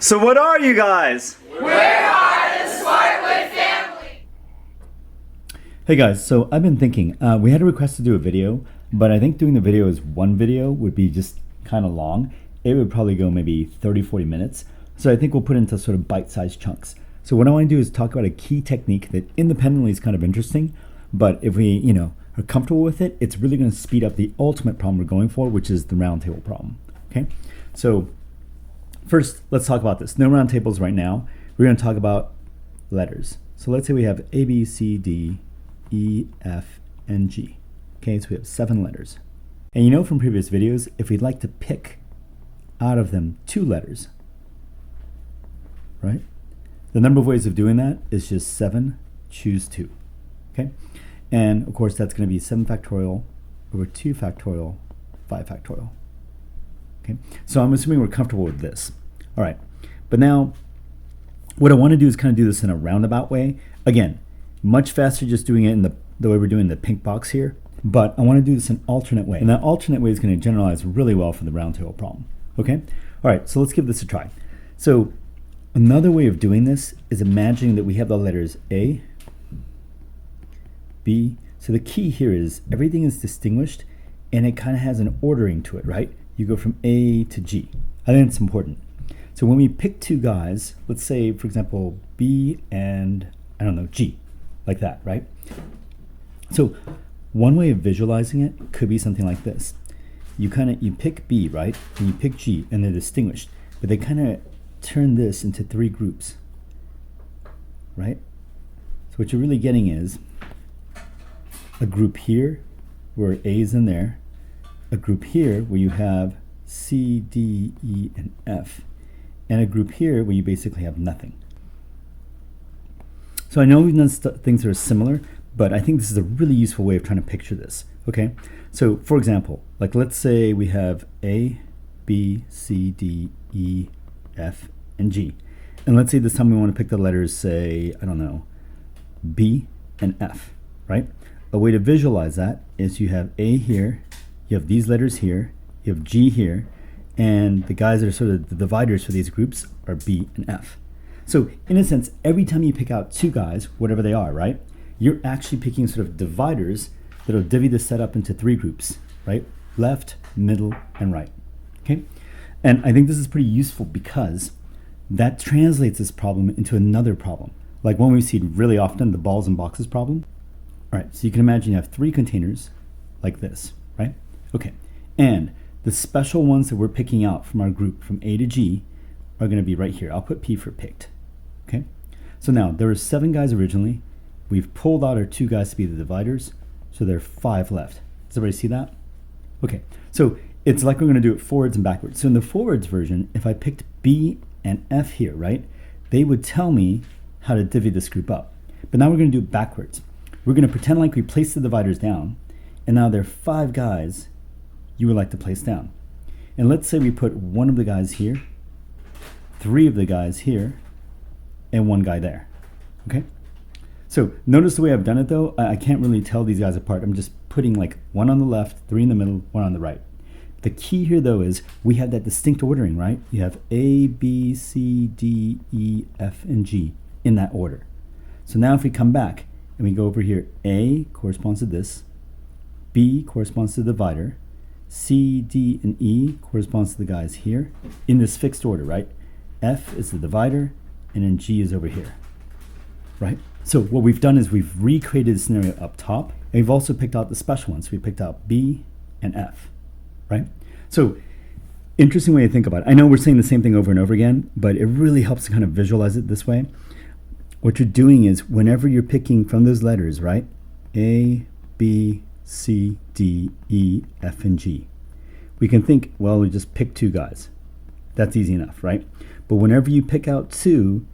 So what are you guys? We're the Smartwood family. Hey guys, so I've been thinking, we had a request to do a video, but I think doing the video as one video would be just kind of long. It would probably go maybe 30-40 minutes. So I think we'll put it into sort of bite-sized chunks. So what I want to do is talk about a key technique that independently is kind of interesting, but if we, are comfortable with it, it's really going to speed up the ultimate problem we're going for, which is the round table problem. Okay, so first, let's talk about this. No round tables right now. We're going to talk about letters. So let's say we have A, B, C, D, E, F, and G. Okay, so we have 7 letters. And you know from previous videos, if we'd like to pick out of them 2 letters, right? The number of ways of doing that is just 7, choose 2. Okay, and of course that's going to be 7 factorial over 2 factorial, 5 factorial. Okay, so I'm assuming we're comfortable with this. All right, but now what I want to do is kind of do this in a roundabout way. Again, much faster just doing it in the way we're doing the pink box here, but I want to do this an alternate way. And that alternate way is going to generalize really well for the round table problem. Okay, all right, so let's give this a try. So another way of doing this is imagining that we have the letters A, B. So the key here is everything is distinguished and it kind of has an ordering to it, right? You go from A to G. I think it's important. So when we pick 2 guys, let's say, for example, B and, I don't know, G, like that, right? So one way of visualizing it could be something like this. You pick B, right? And you pick G, and they're distinguished, but they kind of turn this into 3 groups, right? So what you're really getting is a group here where A is in there, a group here where you have C, D, E, and F, and a group here where you basically have nothing. So I know we've done things that are similar, but I think this is a really useful way of trying to picture this. Okay, so for example, like let's say we have A, B, C, D, E, F, and G. And let's say this time we want to pick the letters, say, I don't know, B and F, right? A way to visualize that is you have A here, you have these letters here, you have G here, and the guys that are sort of the dividers for these groups are B and F. So in a sense, every time you pick out 2 guys, whatever they are, right, you're actually picking sort of dividers that'll divvy the set up into 3 groups, right? Left, middle, and right. Okay? And I think this is pretty useful because that translates this problem into another problem. Like one we see really often, the balls and boxes problem. All right, so you can imagine you have 3 containers like this, right? Okay, and the special ones that we're picking out from our group from A to G are going to be right here. I'll put P for picked. Okay, so now there were 7 guys originally. We've pulled out our 2 guys to be the dividers, so there are 5 left. Does everybody see that? Okay, so it's like we're going to do it forwards and backwards. So in the forwards version, if I picked B and F here, right, they would tell me how to divvy this group up. But now we're going to do it backwards. We're going to pretend like we placed the dividers down, and now there are 5 guys you would like to place down. And let's say we put 1 of the guys here, 3 of the guys here, and 1 guy there. Okay? So notice the way I've done it though, I can't really tell these guys apart. I'm just putting like 1 on the left, 3 in the middle, 1 on the right. The key here though is we have that distinct ordering, right? You have A, B, C, D, E, F, and G in that order. So now if we come back and we go over here, A corresponds to this, B corresponds to the divider, C, D, and E corresponds to the guys here in this fixed order, right? F is the divider, and then G is over here, right? So what we've done is we've recreated the scenario up top, and we've also picked out the special ones. We picked out B and F, right? So interesting way to think about it. I know we're saying the same thing over and over again, but it really helps to kind of visualize it this way. What you're doing is whenever you're picking from those letters, right? A, B, C, D, E, F, and G. We can think, well, we just pick 2 guys. That's easy enough, right? But whenever you pick out 2,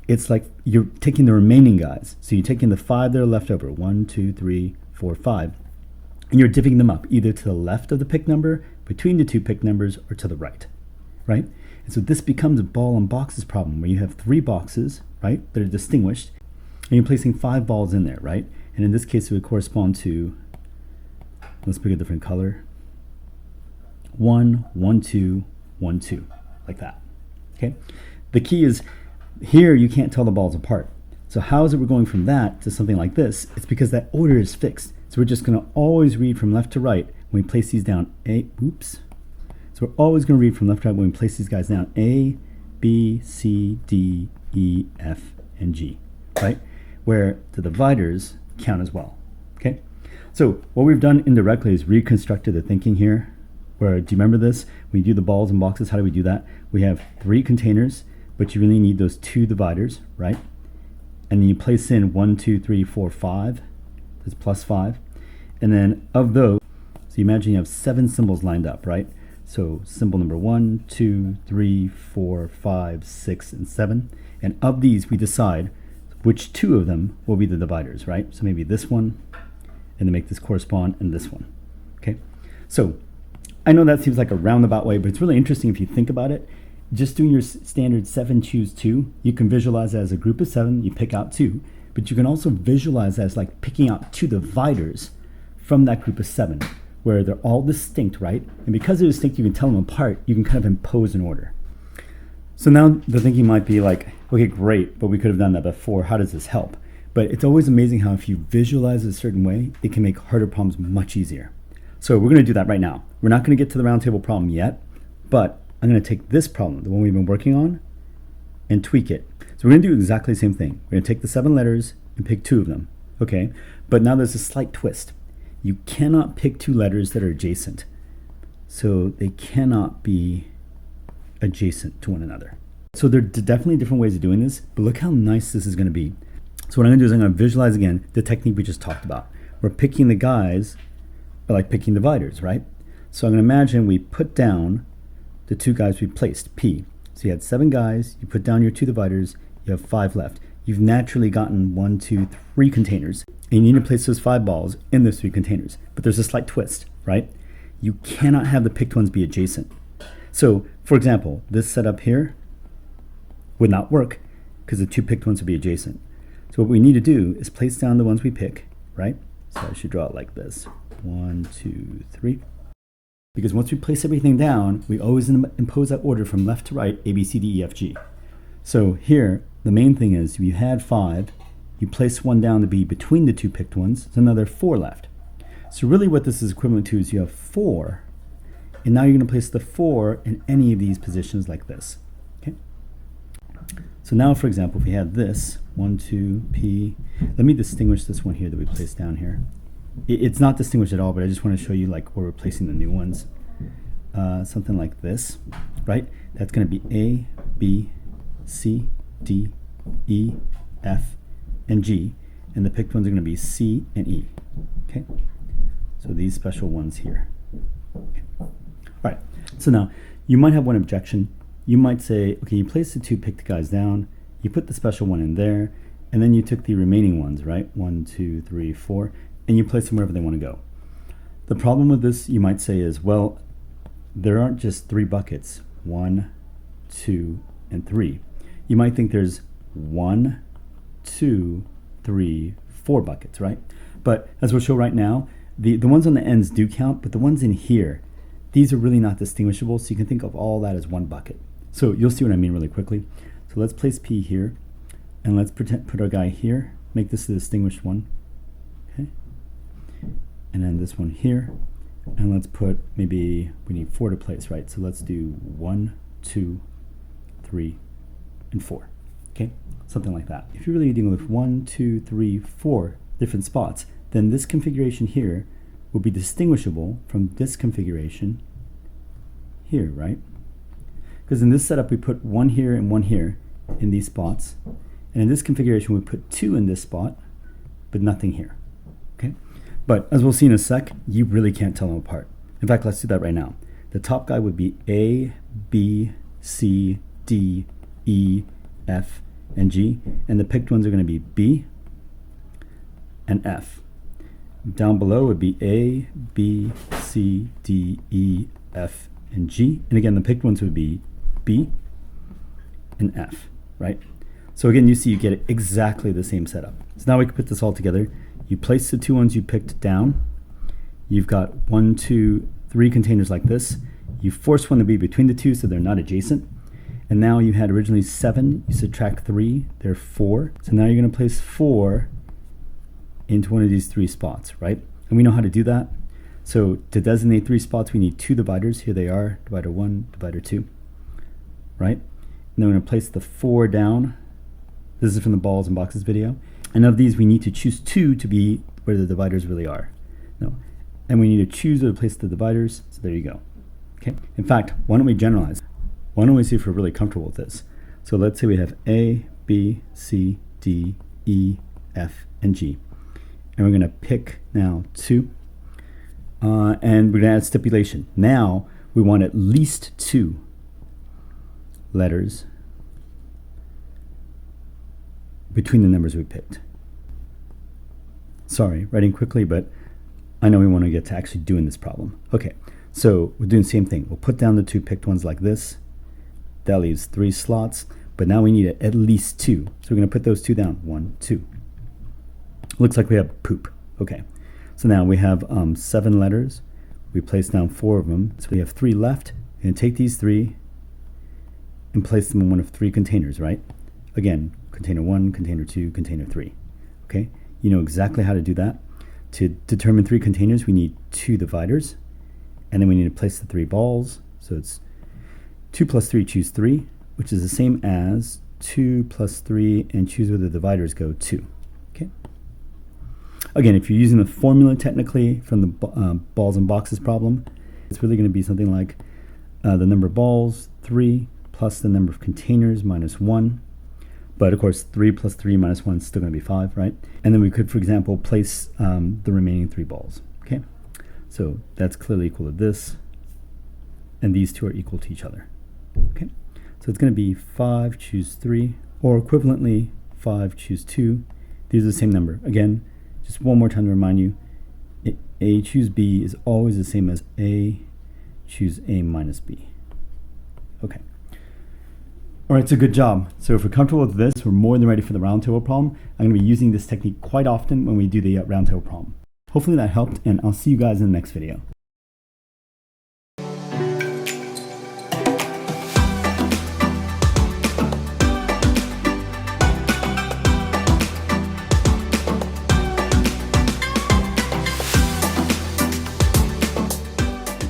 it's like you're taking the remaining guys. So you're taking the 5 that are left over, 1, 2, 3, 4, 5, and you're divvying them up either to the left of the pick number, between the 2 pick numbers, or to the right, right? And so this becomes a ball and boxes problem where you have 3 boxes, right, that are distinguished, and you're placing 5 balls in there, right? And in this case, it would correspond to, let's pick a different color, 1, 1, 2, 1, 2, like that. Okay. The key is here you can't tell the balls apart. So how is it we're going from that to something like this? It's because that order is fixed. So we're just going to always read from left to right when we place these down. So we're always going to read from left to right when we place these guys down. A, B, C, D, E, F, and G, right? Where the dividers count as well, okay? So what we've done indirectly is reconstructed the thinking here. Where, do you remember this? When you do the balls and boxes, how do we do that? We have 3 containers, but you really need those 2 dividers, right? And then you place in 1, 2, 3, 4, 5. That's plus 5. And then of those, so you imagine you have 7 symbols lined up, right? So symbol number 1, 2, 3, 4, 5, 6, and 7. And of these, we decide which 2 of them will be the dividers, right? So maybe this one, and then make this correspond, and this one, okay? So I know that seems like a roundabout way, but it's really interesting if you think about it. Just doing your standard 7, choose 2, you can visualize it as a group of 7, you pick out 2, but you can also visualize it as like picking out 2 dividers from that group of 7, where they're all distinct, right? And because they're distinct, you can tell them apart, you can kind of impose an order. So now the thinking might be like, okay, great, but we could have done that before, how does this help? But it's always amazing how if you visualize it a certain way, it can make harder problems much easier. So we're going to do that right now. We're not going to get to the round table problem yet, but I'm going to take this problem, the one we've been working on, and tweak it. So we're going to do exactly the same thing. We're going to take the 7 letters and pick 2 of them, okay? But now there's a slight twist. You cannot pick 2 letters that are adjacent. So they cannot be adjacent to one another. So there are definitely different ways of doing this, but look how nice this is going to be. So what I'm going to do is I'm going to visualize again the technique we just talked about. We're picking the guys like picking dividers, right? So I'm going to imagine we put down the 2 guys we placed, P. So you had 7 guys, you put down your 2 dividers, you have 5 left. You've naturally gotten 1, 2, 3 containers, and you need to place those 5 balls in those 3 containers. But there's a slight twist, right? You cannot have the picked ones be adjacent. So, for example, this setup here would not work because the 2 picked ones would be adjacent. So what we need to do is place down the ones we pick, right? So I should draw it like this. 1, 2, 3. Because once we place everything down, we always impose that order from left to right, A, B, C, D, E, F, G. So here, the main thing is, if you had 5, you place one down to be between the 2 picked ones, so now there are 4 left. So really what this is equivalent to is you have 4, and now you're going to place the 4 in any of these positions like this. Okay. So now, for example, if we had this, 1, 2, P, let me distinguish this one here that we placed down here. It's not distinguished at all, but I just want to show you like where we're placing the new ones. Something like this, right? That's going to be A, B, C, D, E, F, and G. And the picked ones are going to be C and E. Okay? So these special ones here. Okay. All right. So now, you might have one objection. You might say, okay, you place the 2 picked guys down, you put the special one in there, and then you took the remaining ones, right? 1, 2, 3, 4. And you place them wherever they want to go. The problem with this, you might say, is, well, there aren't just 3 buckets, 1, 2, and 3. You might think there's 1, 2, 3, 4 buckets, right? But as we'll show right now, the ones on the ends do count, but the ones in here, these are really not distinguishable, so you can think of all that as one bucket. So you'll see what I mean really quickly. So let's place P here, and let's put our guy here, make this a distinguished one. Okay. And then this one here, and let's put, maybe we need 4 to place, right? So let's do 1, 2, 3, and 4. Okay, something like that. If you're really dealing with 1, 2, 3, 4 different spots, then this configuration here will be distinguishable from this configuration here, right? Because in this setup we put 1 here and 1 here in these spots, and in this configuration we put 2 in this spot, but nothing here. Okay. But as we'll see in a sec, you really can't tell them apart. In fact, let's do that right now. The top guy would be A, B, C, D, E, F, and G. And the picked ones are going to be B and F. Down below would be A, B, C, D, E, F, and G. And again, the picked ones would be B and F, right? So again, you see you get exactly the same setup. So now we can put this all together. You place the 2 ones you picked down. You've got 1, 2, 3 containers like this. You force one to be between the 2 so they're not adjacent. And now you had originally 7, you subtract 3, they're 4. So now you're going to place 4 into one of these 3 spots, right? And we know how to do that. So to designate 3 spots, we need 2 dividers. Here they are, divider 1, divider 2, right? And then we're going to place the 4 down. This is from the balls and boxes video. And of these, we need to choose 2 to be where the dividers really are. No. And we need to choose where to place the dividers. So there you go. Okay. In fact, why don't we generalize? Why don't we see if we're really comfortable with this? So let's say we have A, B, C, D, E, F, and G. And we're going to pick now 2. And we're going to add stipulation. Now we want at least 2 letters between the numbers we picked. Sorry, writing quickly, but I know we want to get to actually doing this problem. Okay, so we're doing the same thing. We'll put down the 2 picked ones like this. That leaves 3 slots, but now we need at least 2. So we're going to put those 2 down. 1, 2. Looks like we have poop. Okay, so now we have 7 letters. We place down 4 of them, so we have 3 left. We're going to take these 3 and place them in one of 3 containers, right? Again, container 1, container 2, container 3. Okay, you know exactly how to do that. To determine 3 containers, we need 2 dividers, and then we need to place the 3 balls. So it's 2 plus 3, choose 3, which is the same as 2 plus 3, and choose where the dividers go, 2. Okay. Again, if you're using the formula technically from the balls and boxes problem, it's really going to be something like the number of balls, 3, plus the number of containers, minus 1. But of course, 3 plus 3 minus 1 is still going to be 5, right? And then we could, for example, place the remaining 3 balls. Okay, so that's clearly equal to this, and these 2 are equal to each other. Okay, so it's going to be 5, choose 3, or equivalently 5, choose 2. These are the same number. Again, just one more time to remind you, A choose B is always the same as A choose A minus B. Okay. All right, so good job. So if we're comfortable with this, we're more than ready for the round table problem. I'm going to be using this technique quite often when we do the round table problem. Hopefully that helped, and I'll see you guys in the next video.